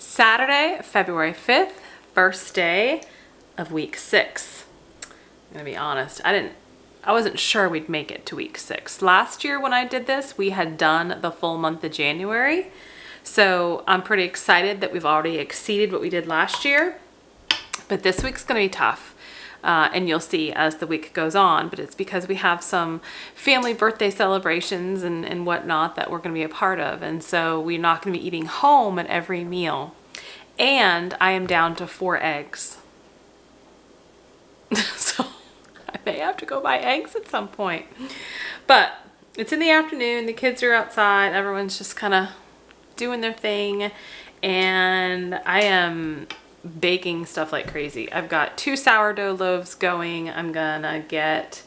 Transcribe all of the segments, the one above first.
Saturday, February 5th, first day of week 6. I'm gonna be honest, I wasn't sure we'd make it to week 6. Last year when I did this, we had done the full month of January. So I'm pretty excited that we've already exceeded what we did last year. But this week's gonna be tough. And you'll see as the week goes on, but it's because we have some family birthday celebrations and whatnot that we're going to be a part of. And so we're not going to be eating home at every meal. And I am down to 4 eggs. So I may have to go buy eggs at some point. But it's in the afternoon, the kids are outside, everyone's just kind of doing their thing. And I am baking stuff like crazy. I've got 2 sourdough loaves going. I'm gonna get,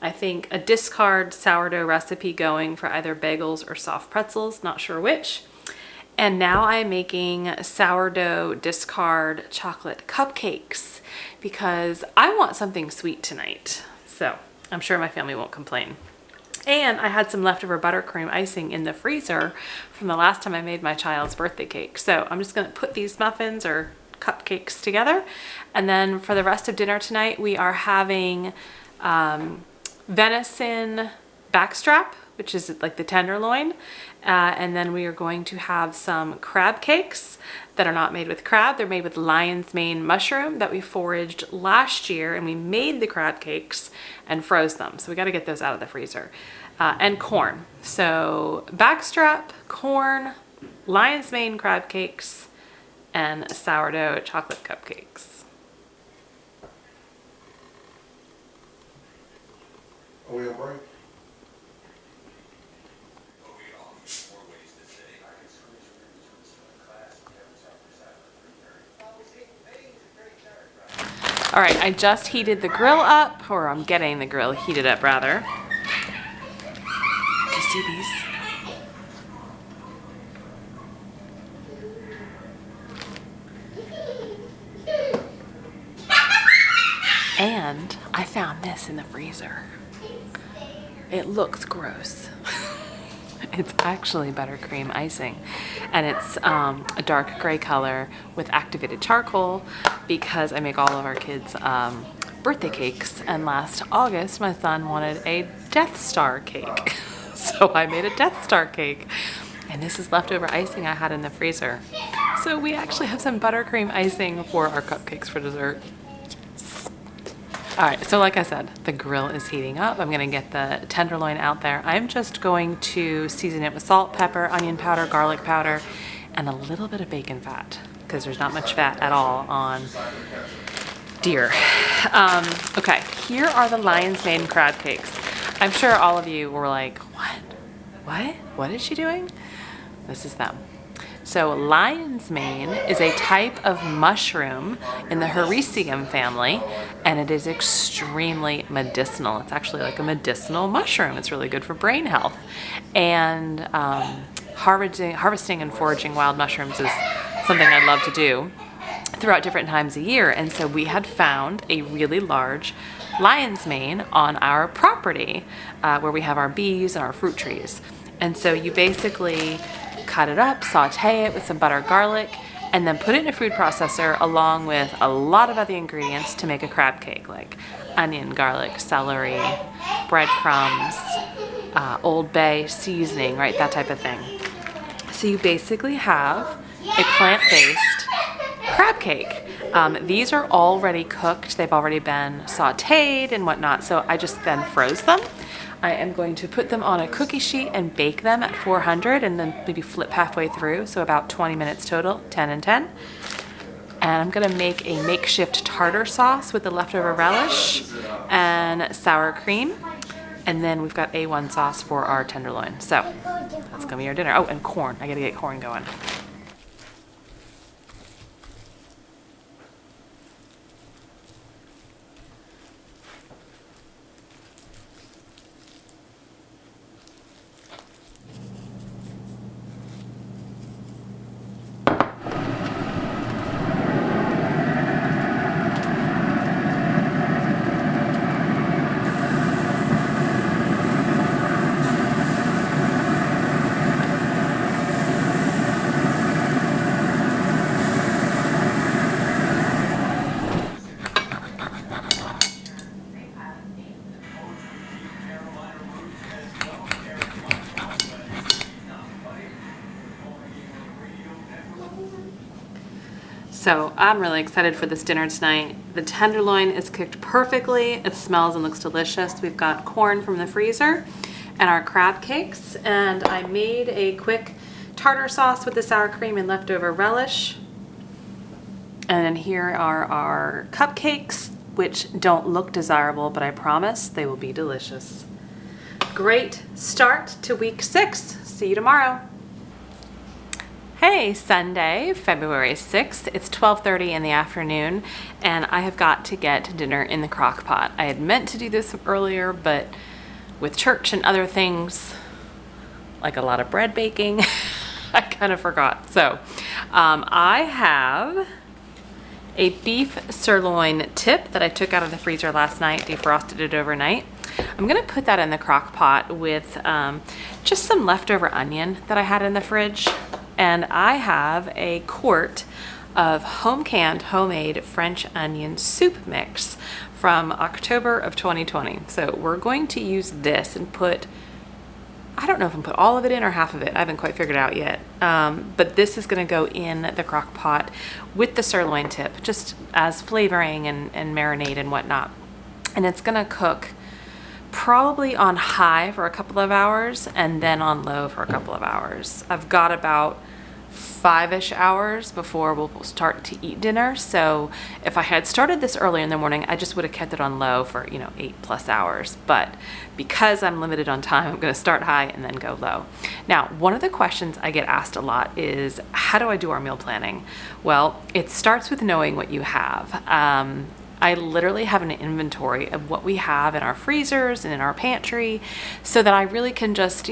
I think, a discard sourdough recipe going for either bagels or soft pretzels, not sure which. And now I'm making sourdough discard chocolate cupcakes because I want something sweet tonight. So I'm sure my family won't complain. And I had some leftover buttercream icing in the freezer from the last time I made my child's birthday cake. So I'm just gonna put these muffins or cupcakes together, and then for the rest of dinner tonight we are having venison backstrap, which is like the tenderloin, and then we are going to have some crab cakes that are not made with crab. They're made with lion's mane mushroom that we foraged last year, and we made the crab cakes and froze them, so we got to get those out of the freezer. And corn. So backstrap, corn, lion's mane crab cakes, and sourdough chocolate cupcakes. Are we on break? All right, I just heated the grill up, or I'm getting the grill heated up rather. Do you see these? And I found this in the freezer. It looks gross. It's actually buttercream icing, and it's a dark gray color with activated charcoal because I make all of our kids birthday cakes, and last August my son wanted a Death Star cake. So I made a Death Star cake, and this is leftover icing I had in the freezer. So we actually have some buttercream icing for our cupcakes for dessert. All right, so like I said, the grill is heating up. I'm gonna get the tenderloin out there. I'm just going to season it with salt, pepper, onion powder, garlic powder, and a little bit of bacon fat, because there's not much fat at all on deer. Okay, here are the lion's mane crab cakes. I'm sure all of you were like, what is she doing? This is them. So lion's mane is a type of mushroom in the Hericium family, and it is extremely medicinal. It's actually like a medicinal mushroom. It's really good for brain health. And harvesting and foraging wild mushrooms is something I love to do throughout different times of year. And so we had found a really large lion's mane on our property where we have our bees and our fruit trees. And so you basically cut it up, saute it with some butter, garlic, and then put it in a food processor along with a lot of other ingredients to make a crab cake, like onion, garlic, celery, breadcrumbs, Old Bay seasoning, right, that type of thing. So you basically have a plant-based crab cake. These are already cooked. They've already been sauteed and whatnot, so I just then froze them. I am going to put them on a cookie sheet and bake them at 400 and then maybe flip halfway through, so about 20 minutes total, 10 and 10. And I'm gonna make a makeshift tartar sauce with the leftover relish and sour cream. And then we've got A1 sauce for our tenderloin. So that's gonna be our dinner. Oh, and corn, I gotta get corn going. So I'm really excited for this dinner tonight. The tenderloin is cooked perfectly. It smells and looks delicious. We've got corn from the freezer and our crab cakes. And I made a quick tartar sauce with the sour cream and leftover relish. And then here are our cupcakes, which don't look desirable, but I promise they will be delicious. Great start to week 6. See you tomorrow. Hey, Sunday, February 6th. It's 12:30 in the afternoon, and I have got to get dinner in the crock pot. I had meant to do this earlier, but with church and other things, like a lot of bread baking, I kind of forgot. So I have a beef sirloin tip that I took out of the freezer last night, defrosted it overnight. I'm gonna put that in the crock pot with just some leftover onion that I had in the fridge. And I have a quart of home-canned, homemade French onion soup mix from October of 2020. So we're going to use this and put, I don't know if I'm put all of it in or half of it. I haven't quite figured it out yet. But this is gonna go in the crock pot with the sirloin tip, just as flavoring and marinade and whatnot. And it's gonna cook probably on high for a couple of hours and then on low for a couple of hours. I've got about 5-ish hours before we'll start to eat dinner. So if I had started this early in the morning, I just would have kept it on low for, 8+ hours. But because I'm limited on time, I'm going to start high and then go low. Now, one of the questions I get asked a lot is, how do I do our meal planning? Well, it starts with knowing what you have. I literally have an inventory of what we have in our freezers and in our pantry so that I really can just,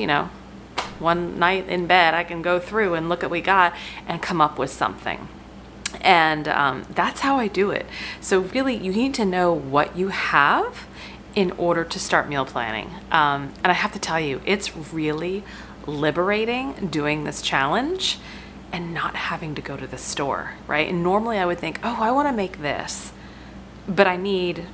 one night in bed, I can go through and look at what we got and come up with something. And that's how I do it. So really, you need to know what you have in order to start meal planning. And I have to tell you, it's really liberating doing this challenge and not having to go to the store, right? And normally I would think, oh, I want to make this, but I need,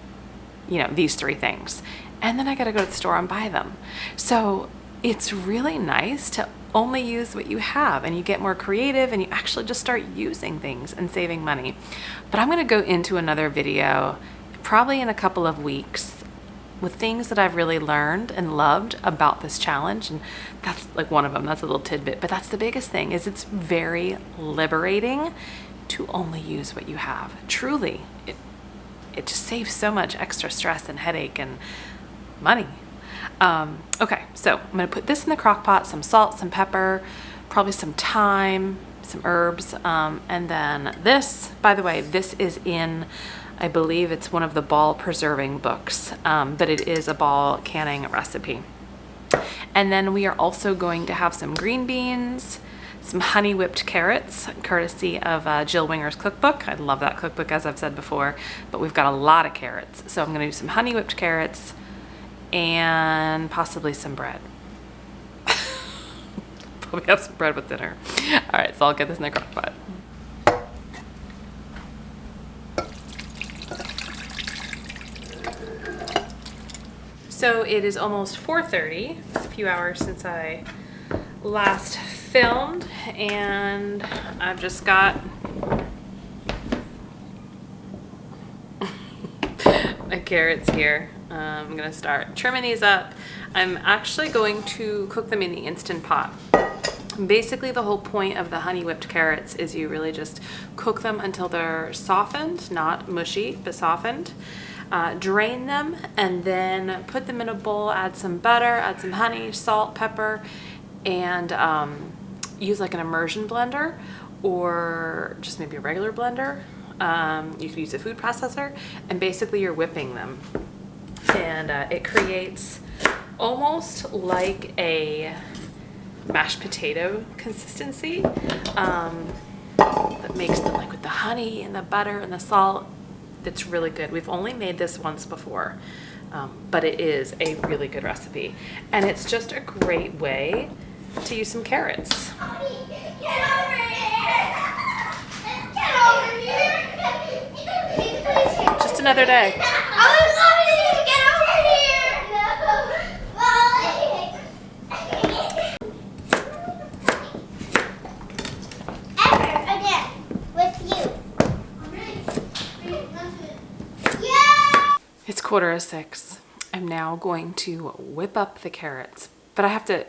these 3 things. And then I got to go to the store and buy them. So it's really nice to only use what you have, and you get more creative and you actually just start using things and saving money. But I'm going to go into another video probably in a couple of weeks with things that I've really learned and loved about this challenge. And that's like one of them. That's a little tidbit, but that's the biggest thing, is it's very liberating to only use what you have. Truly, it just saves so much extra stress and headache and money. Okay, so I'm gonna put this in the crock pot, some salt, some pepper, probably some thyme, some herbs, and then this, by the way, this is in, I believe it's one of the ball preserving books, but it is a ball canning recipe. And then we are also going to have some green beans, some honey whipped carrots, courtesy of Jill Winger's cookbook. I love that cookbook, as I've said before, but we've got a lot of carrots. So I'm gonna do some honey whipped carrots and possibly some bread. Probably have some bread with dinner. All right, so I'll get this in the crock pot. So it is almost 4:30, a few hours since I last filmed, and I've just got my carrots here. I'm gonna start trimming these up. I'm actually going to cook them in the Instant Pot. Basically, the whole point of the honey whipped carrots is you really just cook them until they're softened, not mushy, but softened. Drain them and then put them in a bowl, add some butter, add some honey, salt, pepper, and use like an immersion blender or just maybe a regular blender. You could use a food processor, and basically you're whipping them. And it creates almost like a mashed potato consistency that makes them, like with the honey and the butter and the salt, that's really good. We've only made this once before, but it is a really good recipe. And it's just a great way to use some carrots. Get over here! Get over here! Just another day. I was loving you! Get over here! Ever again with you. 5:45. I'm now going to whip up the carrots, but I have to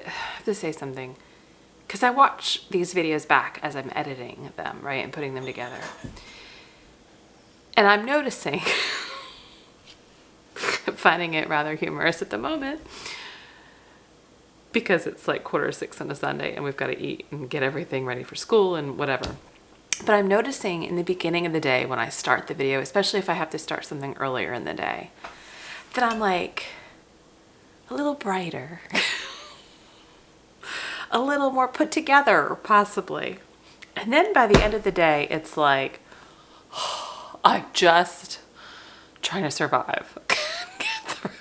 say something, because I watch these videos back as I'm editing them, right, and putting them together. And I'm noticing, finding it rather humorous at the moment, because it's like 5:45 on a Sunday and we've got to eat and get everything ready for school and whatever. But I'm noticing in the beginning of the day when I start the video, especially if I have to start something earlier in the day, that I'm like a little brighter, a little more put together, possibly. And then by the end of the day, it's like, I'm just trying to survive. Get through.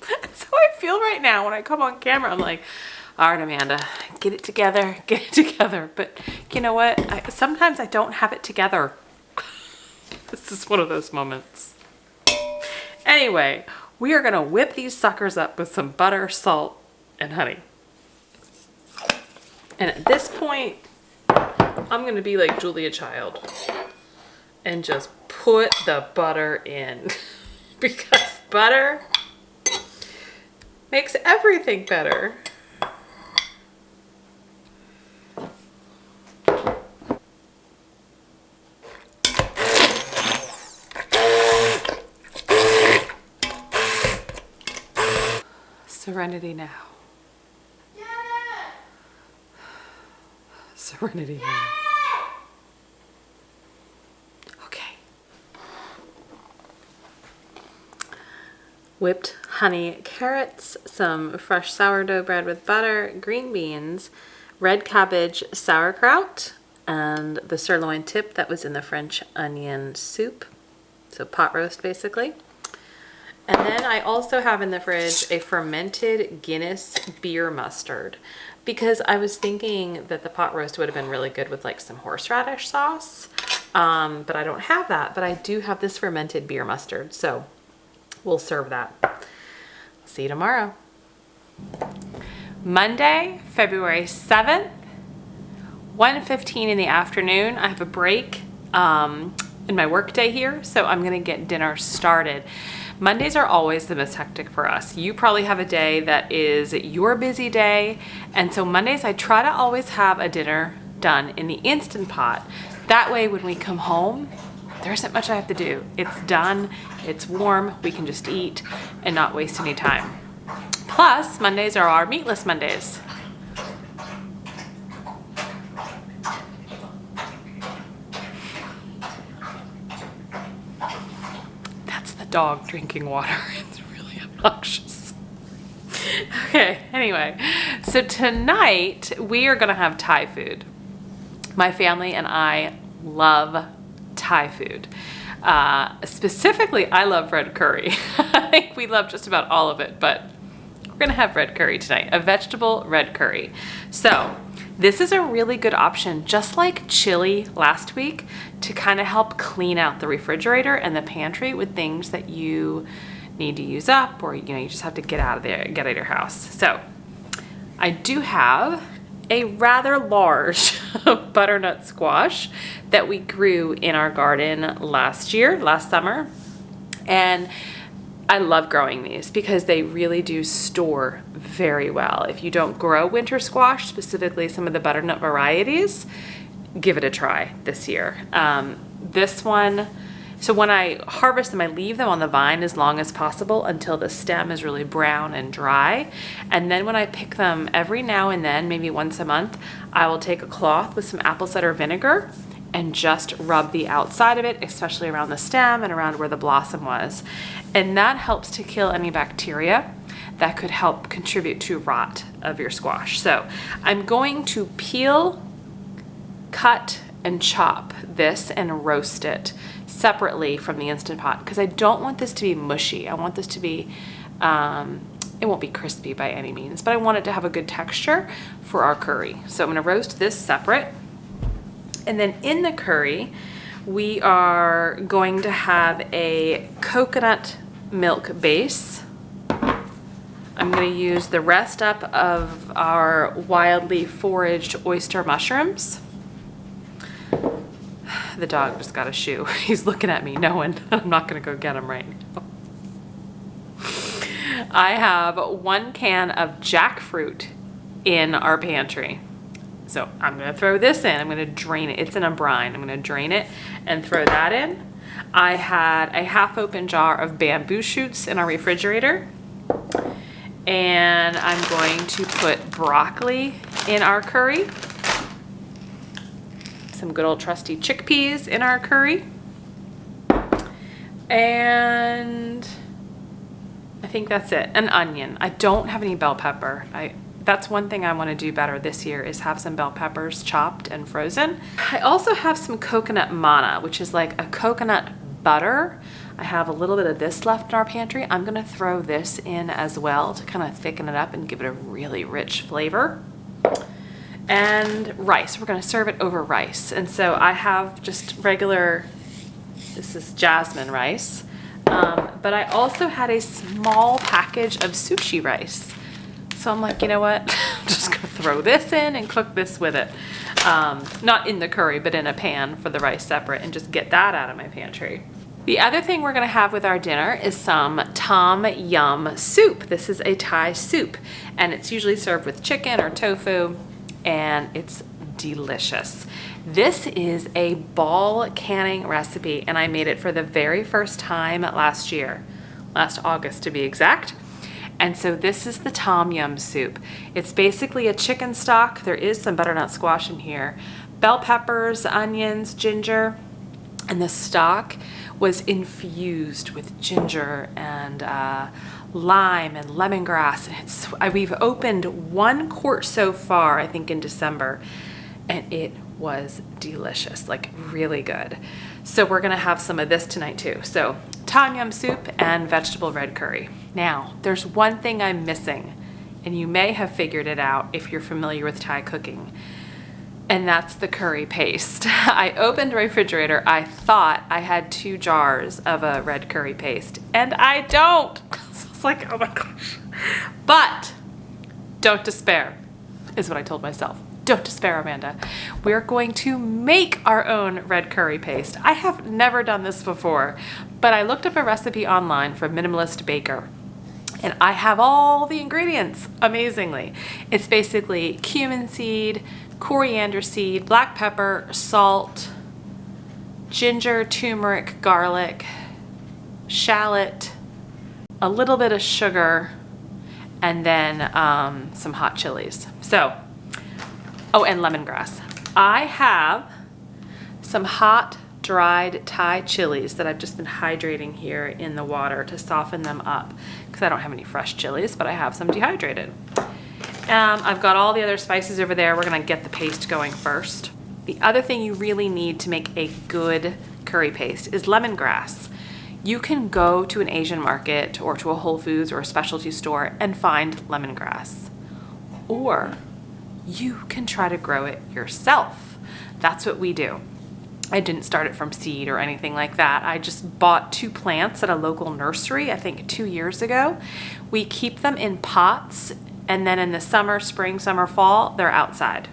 That's how I feel right now when I come on camera. I'm like, all right, Amanda, get it together, get it together. But you know what? Sometimes I don't have it together. This is one of those moments. Anyway, we are gonna whip these suckers up with some butter, salt, and honey. And at this point, I'm gonna be like Julia Child and just put the butter in because butter makes everything better. Serenity now. Serenity now. Okay. Whipped honey carrots, some fresh sourdough bread with butter, green beans, red cabbage sauerkraut, and the sirloin tip that was in the French onion soup. So pot roast basically. And then I also have in the fridge a fermented Guinness beer mustard, because I was thinking that the pot roast would have been really good with like some horseradish sauce, but I don't have that, but I do have this fermented beer mustard, so we'll serve that. See you tomorrow. Monday, February 7th, 1:15 in the afternoon. I have a break in my work day here, so I'm gonna get dinner started. Mondays are always the most hectic for us. You probably have a day that is your busy day, and so Mondays I try to always have a dinner done in the Instant Pot. That way when we come home, there isn't much I have to do. It's done, it's warm, we can just eat and not waste any time. Plus, Mondays are our meatless Mondays. Dog drinking water. It's really obnoxious. Okay, anyway, so tonight we are gonna have Thai food. My family and I love Thai food. Specifically, I love red curry. I think we love just about all of it, but we're gonna have red curry tonight, a vegetable red curry. So this is a really good option, just like chili last week, to kind of help clean out the refrigerator and the pantry with things that you need to use up, or you just have to get out of there, get out of your house. So I do have a rather large butternut squash that we grew in our garden last summer. And I love growing these because they really do store very well. If you don't grow winter squash, specifically some of the butternut varieties, give it a try this year. This one, so when I harvest them, I leave them on the vine as long as possible until the stem is really brown and dry. And then when I pick them every now and then, maybe once a month, I will take a cloth with some apple cider vinegar and just rub the outside of it, especially around the stem and around where the blossom was. And that helps to kill any bacteria that could help contribute to rot of your squash. So I'm going to peel, cut, and chop this and roast it separately from the Instant Pot, because I don't want this to be mushy. I want this to be, it won't be crispy by any means, but I want it to have a good texture for our curry. So I'm gonna roast this separate. And then in the curry, we are going to have a coconut milk base. I'm going to use the rest up of our wildly foraged oyster mushrooms. The dog just got a shoe. He's looking at me knowing I'm not going to go get him right now. I have 1 can of jackfruit in our pantry. So I'm gonna throw this in, I'm gonna drain it. It's in a brine, I'm gonna drain it and throw that in. I had a half open jar of bamboo shoots in our refrigerator. And I'm going to put broccoli in our curry. Some good old trusty chickpeas in our curry. And I think that's it. An onion. I don't have any bell pepper. That's one thing I want to do better this year is have some bell peppers chopped and frozen. I also have some coconut manna, which is like a coconut butter. I have a little bit of this left in our pantry. I'm gonna throw this in as well to kind of thicken it up and give it a really rich flavor. And rice, we're gonna serve it over rice. And so I have just regular, this is jasmine rice, but I also had a small package of sushi rice. So I'm like, you know what? I'm just gonna throw this in and cook this with it. Not in the curry, but in a pan for the rice separate and just get that out of my pantry. The other thing we're gonna have with our dinner is some tom yum soup. This is a Thai soup, and it's usually served with chicken or tofu, and it's delicious. This is a ball canning recipe, and I made it for the very first time last year, last August to be exact. And so this is the tom yum soup. It's basically a chicken stock. There is some butternut squash in here, bell peppers, onions, ginger, and the stock was infused with ginger and lime and lemongrass. And we've opened 1 quart so far, I think in December, and it was delicious, like really good. So we're gonna have some of this tonight too. So tom yum soup and vegetable red curry. Now, there's one thing I'm missing, and you may have figured it out if you're familiar with Thai cooking, and that's the curry paste. I opened the refrigerator. I thought I had 2 jars of a red curry paste, and I don't. So it's like, oh my gosh. But don't despair, is what I told myself. Don't despair, Amanda. We're going to make our own red curry paste. I have never done this before, but I looked up a recipe online for a minimalist baker, and I have all the ingredients, amazingly. It's basically cumin seed, coriander seed, black pepper, salt, ginger, turmeric, garlic, shallot, a little bit of sugar, and then some hot chilies. So, oh, and lemongrass. I have some hot dried Thai chilies that I've just been hydrating here in the water to soften them up because I don't have any fresh chilies, but I have some dehydrated. I've got all the other spices over there. We're gonna get the paste going first. The other thing you really need to make a good curry paste is lemongrass. You can go to an Asian market or to a Whole Foods or a specialty store and find lemongrass. Or you can try to grow it yourself. That's what we do. I didn't start it from seed or anything like that. I just bought 2 plants at a local nursery, I think 2 years ago. We keep them in pots, and then in the summer, spring, summer, fall, they're outside.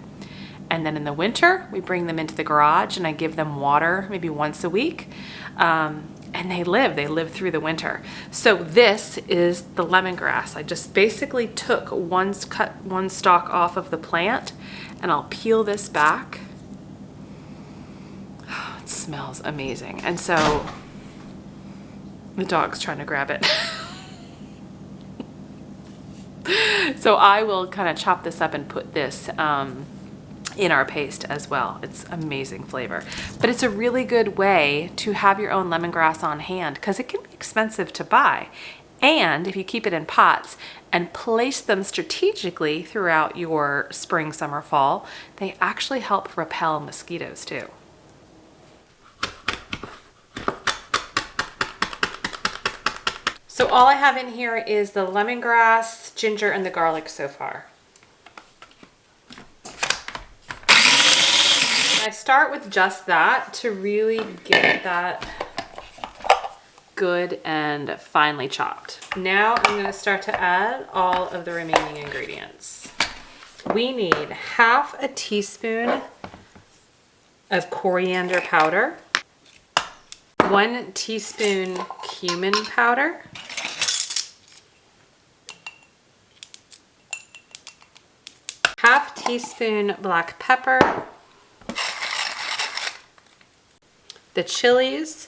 And then in the winter, we bring them into the garage and I give them water maybe once a week. And they live through the winter. So this is the lemongrass. I just basically took cut one stalk off of the plant, and I'll peel this back. Oh, it smells amazing. And so the dog's trying to grab it. So I will kind of chop this up and put this in our paste as well. It's amazing flavor. But it's a really good way to have your own lemongrass on hand because it can be expensive to buy. And if you keep it in pots and place them strategically throughout your spring, summer, fall, they actually help repel mosquitoes too. So all I have in here is the lemongrass, ginger, and the garlic so far. I start with just that to really get that good and finely chopped. Now I'm going to start to add all of the remaining ingredients. We need half a teaspoon of coriander powder, 1 teaspoon cumin powder, teaspoon black pepper, the chilies,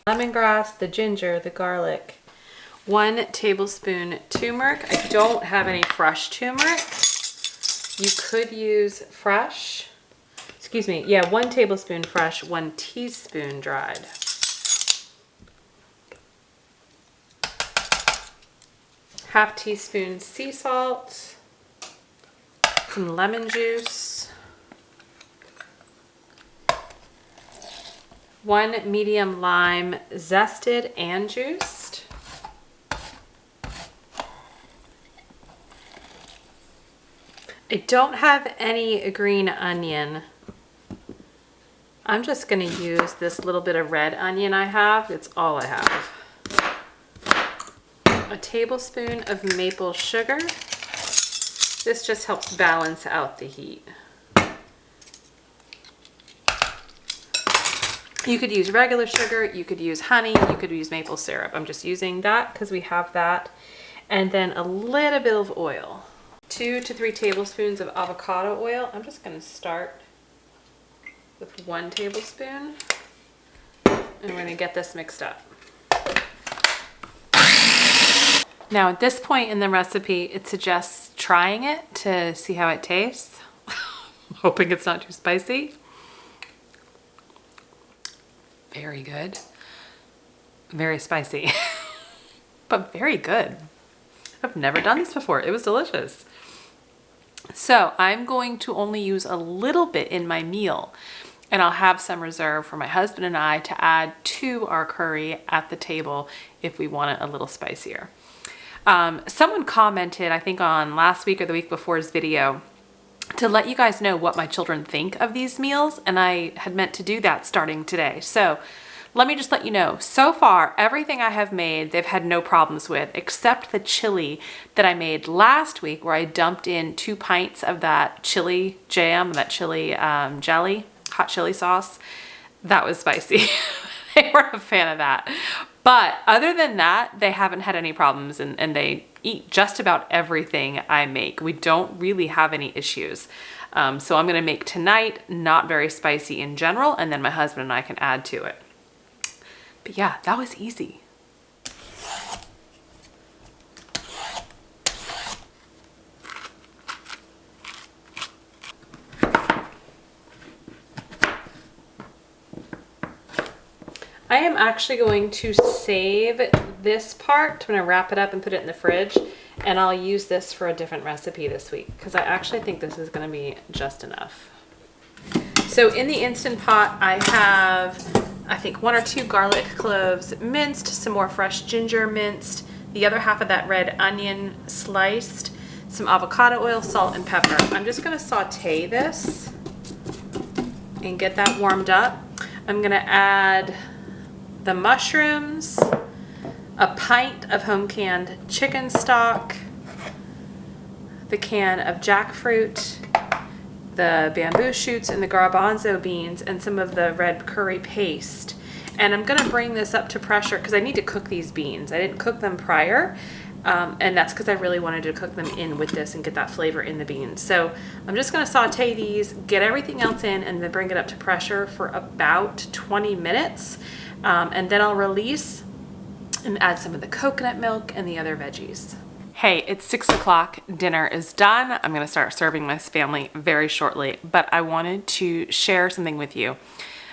lemongrass, the ginger, the garlic, 1 tablespoon turmeric. I don't have any fresh turmeric. You could use fresh. Excuse me, yeah, 1 tablespoon fresh, 1 teaspoon dried. Half teaspoon sea salt, some lemon juice, 1 medium lime zested and juiced, I don't have any green onion. I'm just going to use this little bit of red onion I have. It's all I have. A tablespoon of maple sugar. This just helps balance out the heat. You could use regular sugar, you could use honey, you could use maple syrup. I'm just using that because we have that. And then a little bit of oil. 2 to 3 tablespoons of avocado oil. I'm just going to start with 1 tablespoon. And we're going to get this mixed up. Now at this point in the recipe, it suggests trying it to see how it tastes. Hoping it's not too spicy. Very good. Very spicy, but very good. I've never done this before. It was delicious. So I'm going to only use a little bit in my meal, and I'll have some reserved for my husband and I to add to our curry at the table if we want it a little spicier. Someone commented, I think on last week or the week before's video, to let you guys know what my children think of these meals, and I had meant to do that starting today. So let me just let you know, so far, everything I have made, they've had no problems with, except the chili that I made last week where I dumped in 2 pints of that chili jam, that chili jelly, hot chili sauce. That was spicy. They weren't a fan of that. But other than that, they haven't had any problems, and they eat just about everything I make. We don't really have any issues. So I'm gonna make tonight not very spicy in general, and then my husband and I can add to it. But yeah, that was easy. I am actually going to save this part. I'm going to wrap it up and put it in the fridge, and I'll use this for a different recipe this week because I actually think this is going to be just enough. So in the Instant Pot, I have, I think, 1 or 2 garlic cloves minced, some more fresh ginger minced, the other half of that red onion sliced, some avocado oil, salt, and pepper. I'm just going to saute this and get that warmed up. I'm going to add the mushrooms, a pint of home canned chicken stock, the can of jackfruit, the bamboo shoots and the garbanzo beans, and some of the red curry paste. And I'm gonna bring this up to pressure because I need to cook these beans. I didn't cook them prior, and that's because I really wanted to cook them in with this and get that flavor in the beans. So I'm just gonna saute these, get everything else in, and then bring it up to pressure for about 20 minutes. And then I'll release and add some of the coconut milk and the other veggies. Hey, it's 6 o'clock. Dinner is done. I'm gonna start serving my family very shortly, but I wanted to share something with you.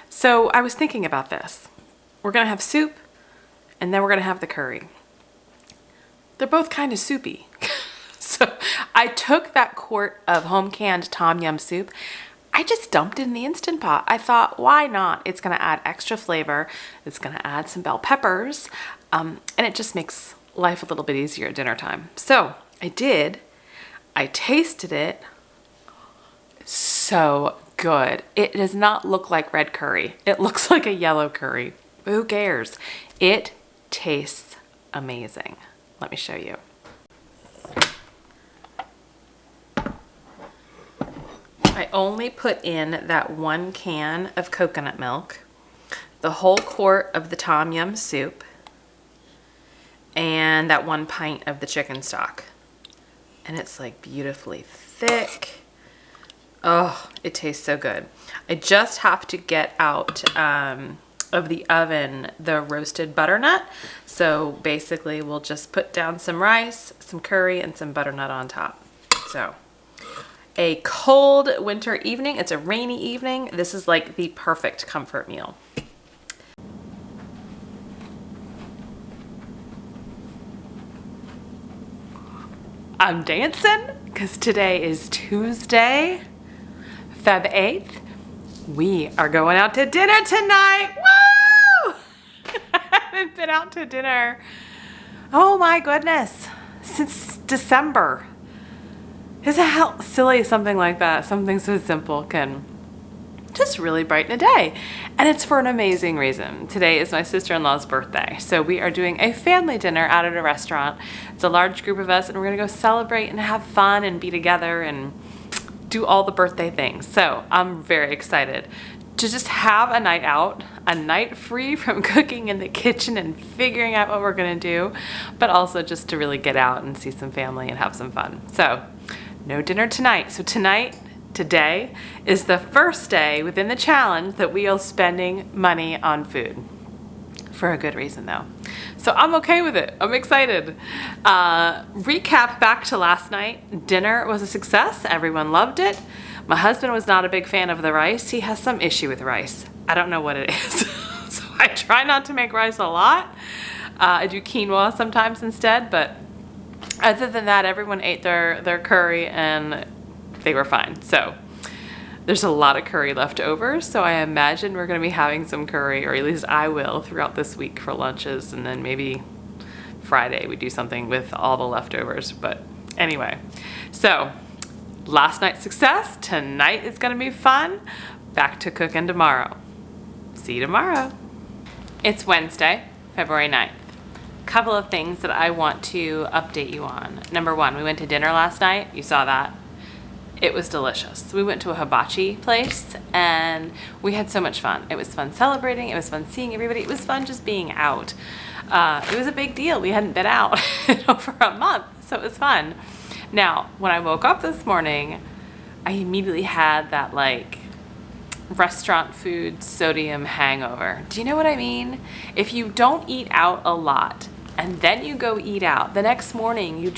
So I was thinking about this. We're gonna have soup, and then we're gonna have the curry. They're both kind of soupy. So I took that quart of home canned tom yum soup, I just dumped it in the Instant Pot. I thought, why not? It's gonna add extra flavor. It's gonna add some bell peppers, and it just makes life a little bit easier at dinner time. So I did. I tasted it. So good. It does not look like red curry. It looks like a yellow curry. Who cares? It tastes amazing. Let me show you. I only put in that 1 can of coconut milk, the whole quart of the tom yum soup, and that 1 pint of the chicken stock. And it's like beautifully thick. Oh, it tastes so good. I just have to get out of the oven the roasted butternut. So basically we'll just put down some rice, some curry, and some butternut on top. So a cold winter evening, it's a rainy evening, this is like the perfect comfort meal. I'm dancing because today is Tuesday, Feb 8th. We are going out to dinner tonight. Woo! I haven't been out to dinner, oh my goodness, since December. Isn't how silly something like that, something so simple can just really brighten a day. And it's for an amazing reason. Today is my sister-in-law's birthday. So we are doing a family dinner out at a restaurant. It's a large group of us and we're gonna go celebrate and have fun and be together and do all the birthday things. So I'm very excited to just have a night out, a night free from cooking in the kitchen and figuring out what we're gonna do, but also just to really get out and see some family and have some fun. So no dinner tonight. So today is the first day within the challenge that we are spending money on food. For a good reason though. So I'm okay with it. I'm excited. Recap back to last night. Dinner was a success. Everyone loved it. My husband was not a big fan of the rice. He has some issue with rice. I don't know what it is. So I try not to make rice a lot. I do quinoa sometimes instead, but other than that, everyone ate their curry and they were fine. So there's a lot of curry left over. So I imagine we're going to be having some curry, or at least I will, throughout this week for lunches. And then maybe Friday we do something with all the leftovers. But anyway, so last night's success. Tonight is going to be fun. Back to cooking tomorrow. See you tomorrow. It's Wednesday, February 9th. Couple of things that I want to update you on. Number one, we went to dinner last night. You saw that. It was delicious. We went to a hibachi place and we had so much fun. It was fun celebrating. It was fun seeing everybody. It was fun just being out. It was a big deal. We hadn't been out in over a month, so it was fun. Now, when I woke up this morning, I immediately had that like restaurant food sodium hangover. Do you know what I mean? If you don't eat out a lot and then you go eat out, the next morning you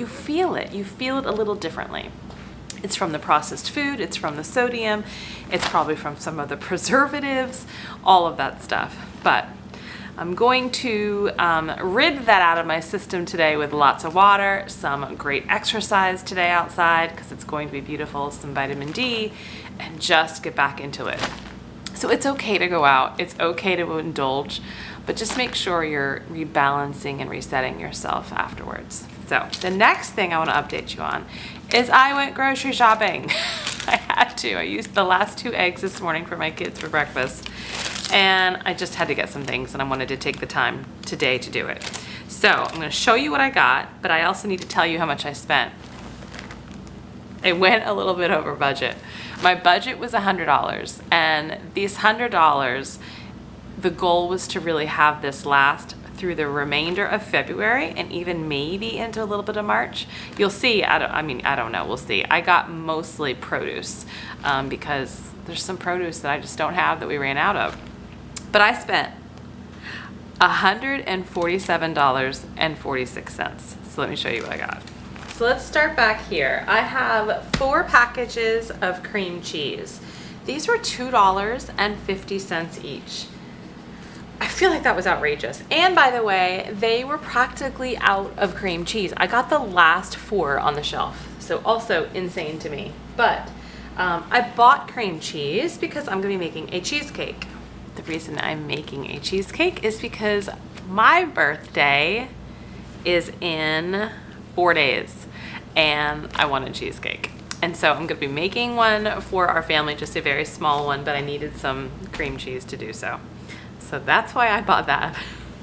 feel it. You feel it a little differently. It's from the processed food, it's from the sodium, it's probably from some of the preservatives, all of that stuff. But I'm going to rid that out of my system today with lots of water, some great exercise today outside because it's going to be beautiful, some vitamin D, and just get back into it. So it's okay to go out, it's okay to indulge, but just make sure you're rebalancing and resetting yourself afterwards. So the next thing I want to update you on is I went grocery shopping. I had to. I used the last 2 eggs this morning for my kids for breakfast. And I just had to get some things and I wanted to take the time today to do it. So I'm going to show you what I got, but I also need to tell you how much I spent. It went a little bit over budget. My budget was $100, and these $100, the goal was to really have this last through the remainder of February and even maybe into a little bit of March. You'll see, I don't know, we'll see. I got mostly produce because there's some produce that I just don't have that we ran out of. But I spent $147.46. So let me show you what I got. So let's start back here. I have 4 packages of cream cheese. These were $2.50 each. I feel like that was outrageous. And by the way, they were practically out of cream cheese. I got the last 4 on the shelf. So also insane to me. But I bought cream cheese because I'm gonna be making a cheesecake. The reason I'm making a cheesecake is because my birthday is in 4 days and I want a cheesecake. And so I'm gonna be making one for our family, just a very small one, but I needed some cream cheese to do so. So that's why I bought that.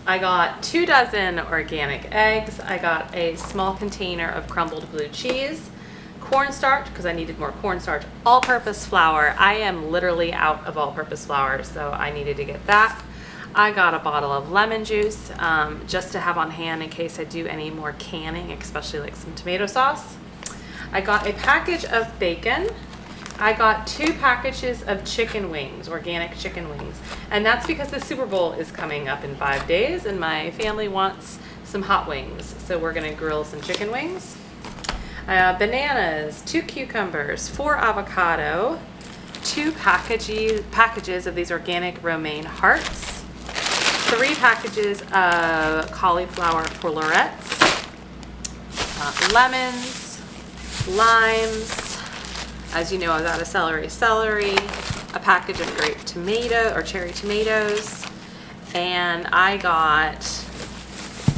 I got 2 dozen organic eggs. I got a small container of crumbled blue cheese, cornstarch because I needed more cornstarch. All-purpose flour. I am literally out of all-purpose flour, so I needed to get that. I got a bottle of lemon juice just to have on hand in case I do any more canning, especially like some tomato sauce. I got a package of bacon. I got 2 packages of chicken wings, organic chicken wings. And that's because the Super Bowl is coming up in 5 days and my family wants some hot wings. So we're gonna grill some chicken wings. Bananas, 2 cucumbers, 4 avocado, 2 packages of these organic romaine hearts, 3 packages of cauliflower florets, lemons, limes. As you know, I was out of celery, a package of grape tomato or cherry tomatoes, and I got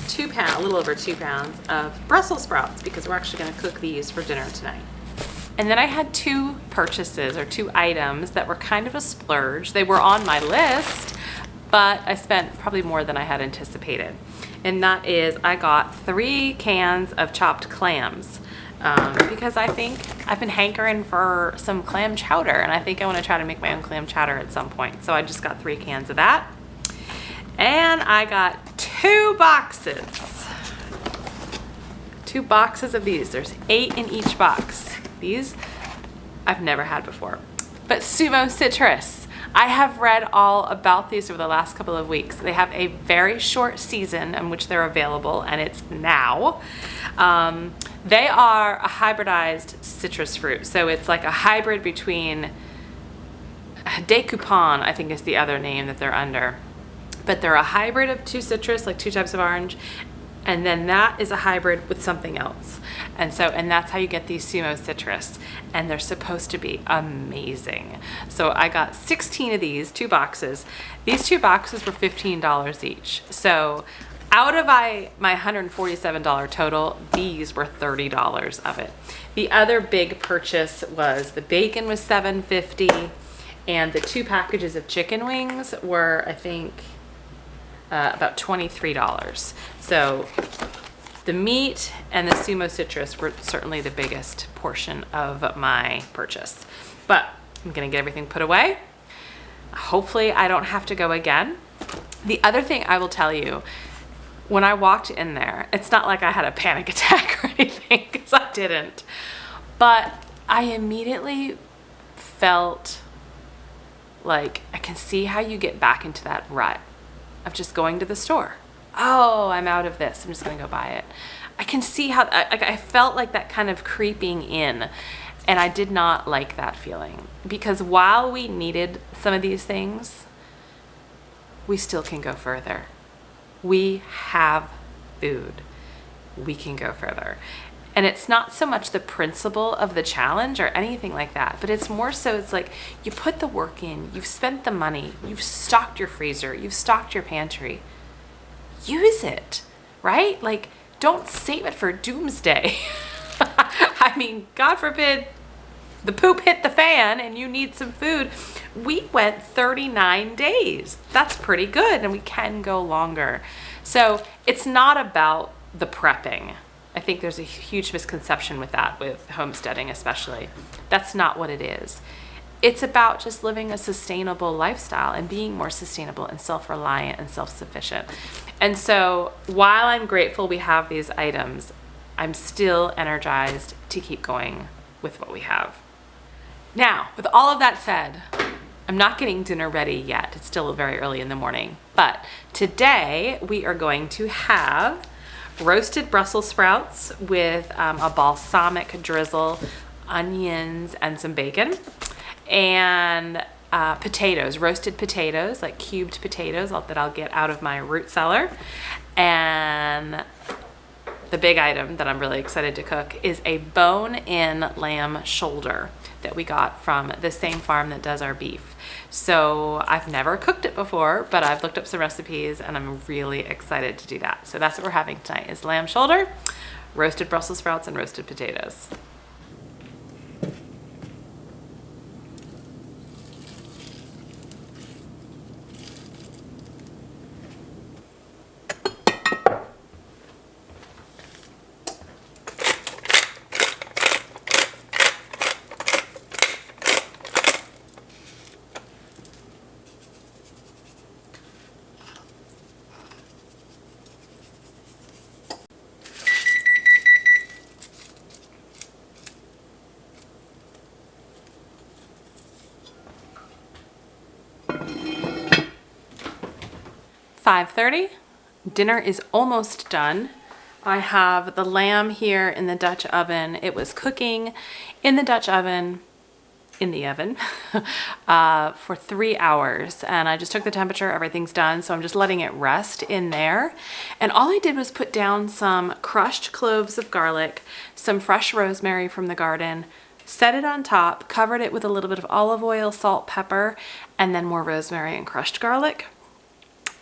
2 pounds, a little over 2 pounds of Brussels sprouts because we're actually going to cook these for dinner tonight. And then I had 2 purchases or 2 items that were kind of a splurge. They were on my list, but I spent probably more than I had anticipated. And that is, I got 3 cans of chopped clams because I think I've been hankering for some clam chowder, and I think I want to try to make my own clam chowder at some point. So I just got 3 cans of that. And I got 2 boxes. 2 boxes of these. There's 8 in each box. These I've never had before. But Sumo Citrus. I have read all about these over the last couple of weeks. They have a very short season in which they're available, and it's now. They are a hybridized citrus fruit. So it's like a hybrid between decoupon, I think is the other name that they're under. But they're a hybrid of 2 citrus, like 2 types of orange, and then that is a hybrid with something else. And that's how you get these Sumo Citrus, and they're supposed to be amazing. So I got 16 of these, 2 boxes. These 2 boxes were $15 each. So out of my $147 total, these were $30 of it. The other big purchase was the bacon was $7.50, and the 2 packages of chicken wings were, I think, about $23. So the meat and the Sumo Citrus were certainly the biggest portion of my purchase. But I'm gonna get everything put away. Hopefully I don't have to go again. The other thing I will tell you, when I walked in there, it's not like I had a panic attack or anything, because I didn't. But I immediately felt like I can see how you get back into that rut of just going to the store. Oh, I'm out of this. I'm just gonna go buy it. I can see how, I felt like that kind of creeping in, and I did not like that feeling, because while we needed some of these things, we still can go further. We have food. We can go further. And it's not so much the principle of the challenge or anything like that, but it's more so, it's like you put the work in, you've spent the money, you've stocked your freezer, you've stocked your pantry. Use it, right? Like, don't save it for doomsday. I mean, God forbid the poop hit the fan and you need some food. We went 39 days. That's pretty good, and we can go longer. So it's not about the prepping. I think there's a huge misconception with that, with homesteading especially. That's not what it is. It's about just living a sustainable lifestyle and being more sustainable and self-reliant and self-sufficient. And so while I'm grateful we have these items, I'm still energized to keep going with what we have. Now, with all of that said, I'm not getting dinner ready yet. It's still very early in the morning. But today we are going to have roasted Brussels sprouts with a balsamic drizzle, onions, and some bacon. And potatoes, roasted potatoes, like cubed potatoes that I'll get out of my root cellar. And the big item that I'm really excited to cook is a bone-in lamb shoulder that we got from the same farm that does our beef. So I've never cooked it before, but I've looked up some recipes and I'm really excited to do that. So that's what we're having tonight, is lamb shoulder, roasted Brussels sprouts, and roasted potatoes. 5:30. Dinner is almost done. I have the lamb here in the Dutch oven. It was cooking in the Dutch oven, for 3 hours, and I just took the temperature. Everything's done, so I'm just letting it rest in there. And all I did was put down some crushed cloves of garlic, some fresh rosemary from the garden, set it on top, covered it with a little bit of olive oil, salt, pepper, and then more rosemary and crushed garlic,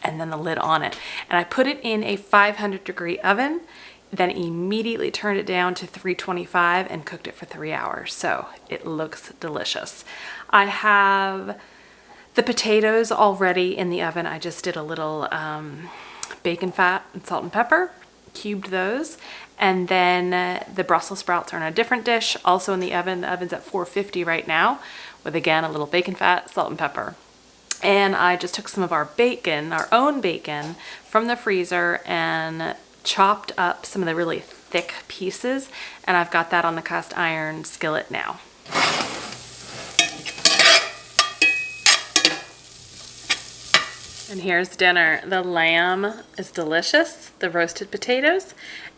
and then the lid on it. And I put it in a 500-degree oven, then immediately turned it down to 325 and cooked it for 3 hours. So it looks delicious. I have the potatoes already in the oven. I just did a little bacon fat and salt and pepper, cubed those. And then the Brussels sprouts are in a different dish, also in the oven. The oven's at 450 right now, with again a little bacon fat, salt and pepper. And I just took some of our bacon, our own bacon, from the freezer and chopped up some of the really thick pieces, and I've got that on the cast iron skillet now. And here's dinner. The lamb is delicious, the roasted potatoes,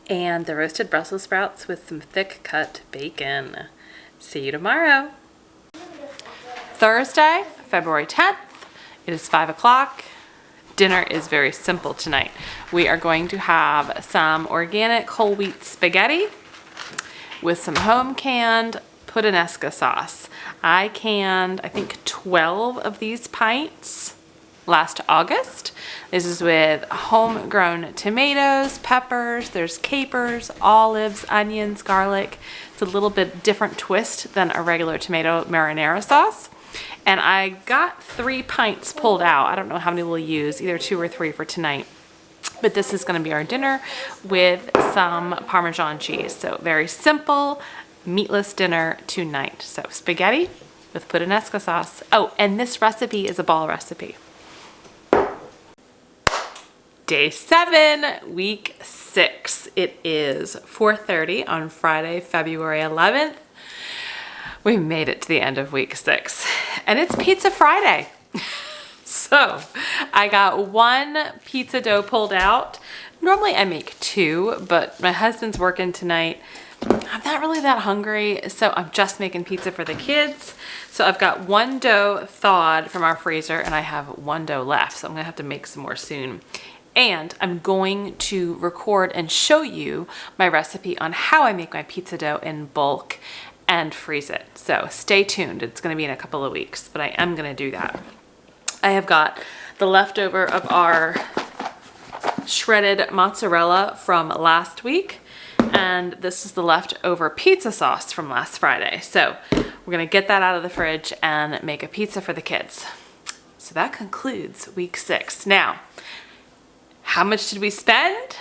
and the roasted Brussels sprouts with some thick cut bacon. See you tomorrow. Thursday, February 10th. It is 5 o'clock. Dinner is very simple tonight. We are going to have some organic whole wheat spaghetti with some home canned puttanesca sauce. I canned, I think, 12 of these pints last August. This is with homegrown tomatoes, peppers, there's capers, olives, onions, garlic. It's a little bit different twist than a regular tomato marinara sauce. And I got 3 pints pulled out. I don't know how many we'll use, either 2 or 3 for tonight. But this is gonna be our dinner with some Parmesan cheese. So very simple, meatless dinner tonight. So spaghetti with puttanesca sauce. Oh, and this recipe is a ball recipe. Day 7, week 6. It is 4:30 on Friday, February 11th. We made it to the end of week 6, and it's Pizza Friday. So I got 1 pizza dough pulled out. Normally I make 2, but my husband's working tonight. I'm not really that hungry, so I'm just making pizza for the kids. So I've got 1 dough thawed from our freezer, and I have 1 dough left, so I'm gonna have to make some more soon. And I'm going to record and show you my recipe on how I make my pizza dough in bulk and freeze it. So stay tuned. It's going to be in a couple of weeks, but I am going to do that. I have got the leftover of our shredded mozzarella from last week, and this is the leftover pizza sauce from last Friday. So we're going to get that out of the fridge and make a pizza for the kids. So that concludes week 6. Now, how much did we spend?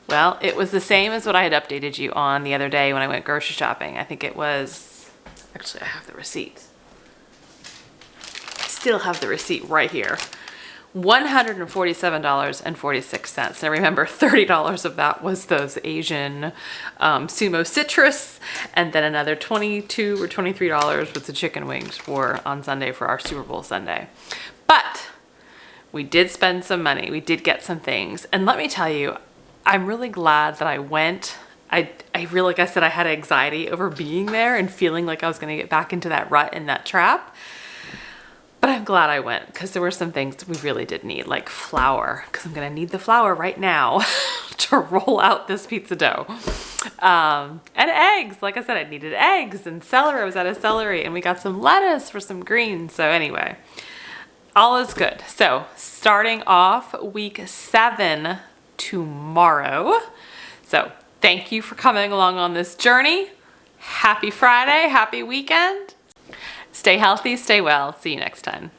Well, it was the same as what I had updated you on the other day when I went grocery shopping. I think it was, actually I have the receipt. I still have the receipt right here. $147.46. Now remember, $30 of that was those Asian Sumo Citrus, and then another $22 or $23 with the chicken wings on Sunday for our Super Bowl Sunday. But we did spend some money. We did get some things. And let me tell you, I'm really glad that I went. I really, like I said, I had anxiety over being there and feeling like I was gonna get back into that rut and that trap. But I'm glad I went, because there were some things we really did need, like flour, because I'm gonna need the flour right now to roll out this pizza dough. And eggs, like I said, I needed eggs, and celery, I was out of celery, and we got some lettuce for some greens. So anyway, all is good. So starting off week 7 tomorrow. So thank you for coming along on this journey. Happy Friday, happy weekend. Stay healthy, stay well. See you next time.